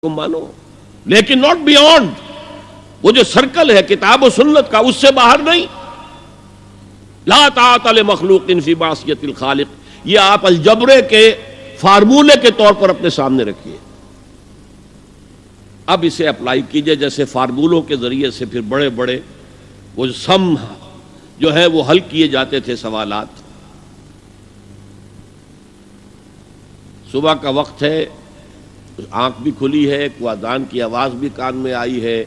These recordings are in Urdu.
کو مانو، لیکن ناٹ بیونڈ وہ جو سرکل ہے کتاب و سنت کا، اس سے باہر نہیں. لا طاعت لمخلوق فی معصیۃ الخالق، یہ آپ الجبرے کے فارمولے کے طور پر اپنے سامنے رکھیے. اب اسے اپلائی کیجئے جیسے فارمولوں کے ذریعے سے پھر بڑے بڑے وہ سم جو ہے وہ حل کیے جاتے تھے سوالات. صبح کا وقت ہے، آنکھ بھی کھلی ہے، کوئی اذان کی آواز بھی کان میں آئی ہے،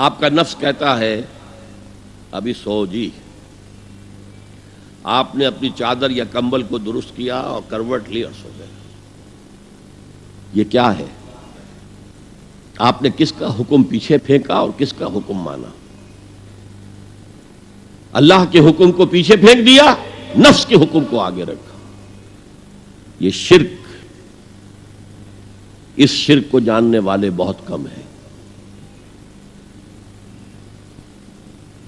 آپ کا نفس کہتا ہے ابھی سو جی. آپ نے اپنی چادر یا کمبل کو درست کیا اور کروٹ لی اور سو گئے. یہ کیا ہے؟ آپ نے کس کا حکم پیچھے پھینکا اور کس کا حکم مانا؟ اللہ کے حکم کو پیچھے پھینک دیا، نفس کے حکم کو آگے رکھا. یہ شرک، اس شرک کو جاننے والے بہت کم ہیں.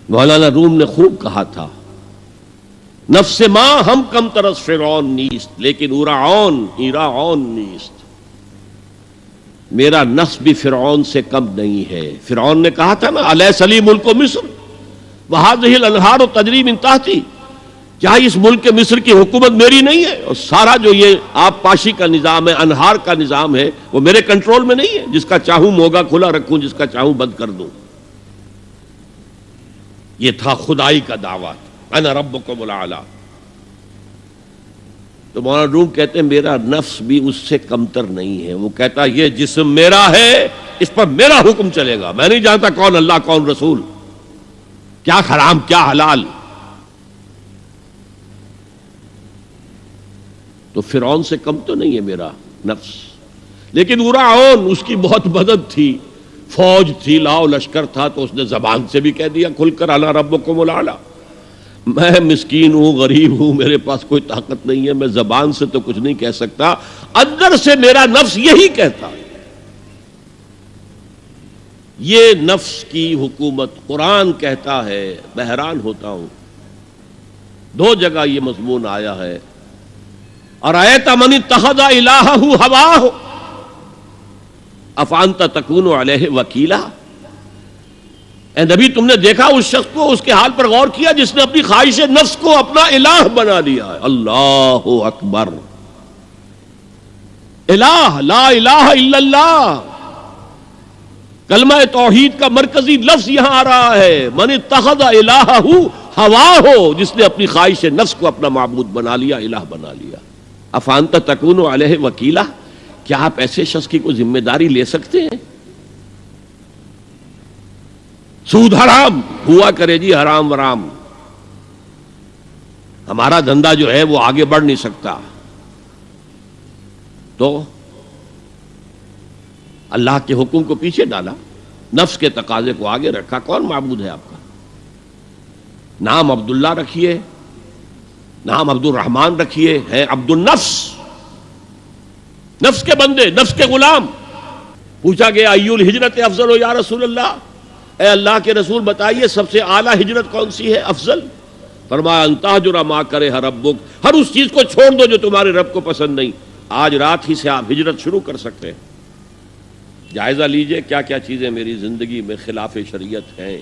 مولانا روم نے خوب کہا تھا، نفس ما ہم کم ترس فرعون نیست لیکن ایراعون نیست. میرا نفس بھی فرعون سے کم نہیں ہے. فرعون نے کہا تھا نا الیس لی ملک مصر وہذہ الانہار تجری من تحتی، کیا اس ملک مصر کی حکومت میری نہیں ہے؟ اور سارا جو یہ آب پاشی کا نظام ہے، انہار کا نظام ہے، وہ میرے کنٹرول میں نہیں ہے؟ جس کا چاہوں موگا کھلا رکھوں، جس کا چاہوں بند کر دوں. یہ تھا خدائی کا دعویٰ، انا ربکم الاعلی. تو مولانا روم کہتے ہیں میرا نفس بھی اس سے کمتر نہیں ہے. وہ کہتا یہ جسم میرا ہے، اس پر میرا حکم چلے گا. میں نہیں جانتا کون اللہ کون رسول، کیا حرام کیا حلال. تو فرعون سے کم تو نہیں ہے میرا نفس. لیکن ایراعون، اس کی بہت مدد تھی، فوج تھی، لاؤ لشکر تھا، تو اس نے زبان سے بھی کہہ دیا کھل کر انا ربکم الاعلی. میں مسکین ہوں، غریب ہوں، میرے پاس کوئی طاقت نہیں ہے، میں زبان سے تو کچھ نہیں کہہ سکتا، اندر سے میرا نفس یہی کہتا ہے. یہ نفس کی حکومت قرآن کہتا ہے. میں حیران ہوتا ہوں، دو جگہ یہ مضمون آیا ہے. ارأیت من اتخذ الہہ ہواہ افانت تکون علیہ وکیلا. اے نبی تم نے دیکھا اس شخص کو، اس کے حال پر غور کیا جس نے اپنی خواہش نفس کو اپنا الہ بنا لیا ہے. اللہ اکبر. الہ، لا الہ الا اللہ، کلمہ توحید کا مرکزی لفظ یہاں آ رہا ہے. من اتخذ الہہ ہواہ، جس نے اپنی خواہش نفس کو اپنا معبود بنا لیا، الہ بنا لیا. افانت تکون علیہ وکیلا، کیا آپ ایسے شخص کی کوئی ذمہ داری لے سکتے ہیں؟ سود حرام ہوا کرے جی، حرام ورام، ہمارا دھندا جو ہے وہ آگے بڑھ نہیں سکتا. تو اللہ کے حکم کو پیچھے ڈالا، نفس کے تقاضے کو آگے رکھا. کون معبود ہے آپ کا؟ نام عبداللہ رکھیے، نام عبد الرحمن رکھیے، ہے عبد النفس، نفس کے بندے، نفس کے غلام. پوچھا گیا ای الہجرت افضل یا رسول اللہ، اے اللہ کے رسول بتائیے سب سے اعلیٰ ہجرت کون سی ہے، افضل؟ فرمایا ان تہجر ما کرہ ربک، ہر اس چیز کو چھوڑ دو جو تمہارے رب کو پسند نہیں. آج رات ہی سے آپ ہجرت شروع کر سکتے ہیں. جائزہ لیجئے کیا کیا چیزیں میری زندگی میں خلاف شریعت ہیں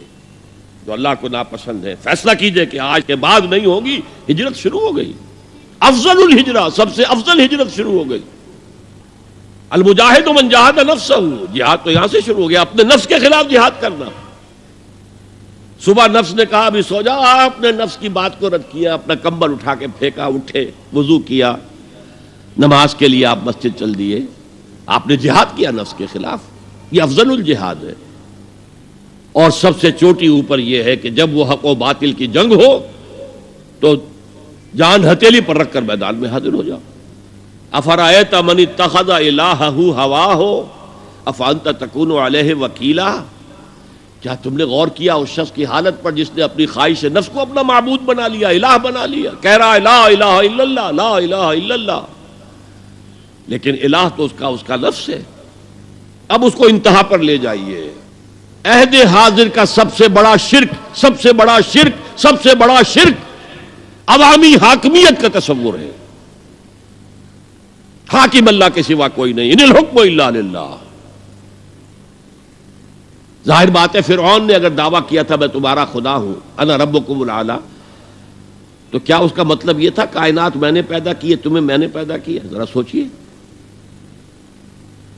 جو اللہ کو ناپسند ہے. فیصلہ کیجئے کہ آج کے بعد نہیں ہوگی. ہجرت شروع ہو گئی، افضل الہجرہ، سب سے افضل ہجرت شروع ہو گئی. المجاہد من جاہد نفسہ، جہاد تو یہاں سے شروع ہو گیا، اپنے نفس کے خلاف جہاد کرنا. صبح نفس نے کہا ابھی سو جاؤ، آپ نے نفس کی بات کو رد کیا، اپنا کمبل اٹھا کے پھینکا، اٹھے، وضو کیا، نماز کے لیے آپ مسجد چل دیے. آپ نے جہاد کیا نفس کے خلاف. یہ افضل الجہاد ہے. اور سب سے چوٹی اوپر یہ ہے کہ جب وہ حق و باطل کی جنگ ہو تو جان ہتھیلی پر رکھ کر میدان میں حاضر ہو جاؤ. افرأیت من اتخذ الہہ ہواہ افانت تکون علیہ وکیلا. کیا تم نے غور کیا اس شخص کی حالت پر جس نے اپنی خواہش نفس کو اپنا معبود بنا لیا، الہ بنا لیا، کہہ رہا ہے لا الہ الا اللہ، لا الہ الا اللہ، لیکن الہ تو اس کا لفظ ہے. اب اس کو انتہا پر لے جائیے. عہد حاضر کا سب سے بڑا شرک، سب سے بڑا شرک، سب سے بڑا شرک عوامی حاکمیت کا تصور ہے. حاکم اللہ کے سوا کوئی نہیں، ان الحکم الا للہ۔ ظاہر بات ہے فرعون نے اگر دعویٰ کیا تھا میں تمہارا خدا ہوں، انا ربکم الاعلی، تو کیا اس کا مطلب یہ تھا کائنات میں نے پیدا کی ہے، تمہیں میں نے پیدا کیا؟ ذرا سوچئے،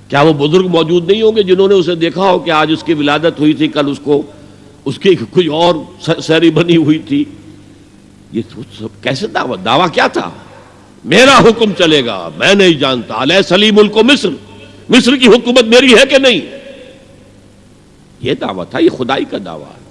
کیا وہ بزرگ موجود نہیں ہوں گے جنہوں نے اسے دیکھا ہو کہ آج اس کی ولادت ہوئی تھی، کل اس کی کوئی اور سیری بنی ہوئی تھی؟ یہ سب کیسے دعویٰ کیا تھا؟ میرا حکم چلے گا، میں نہیں جانتا، الیس لی ملک مصر، مصر کی حکومت میری ہے کہ نہیں؟ یہ دعویٰ تھا، یہ خدائی کا دعویٰ ہے۔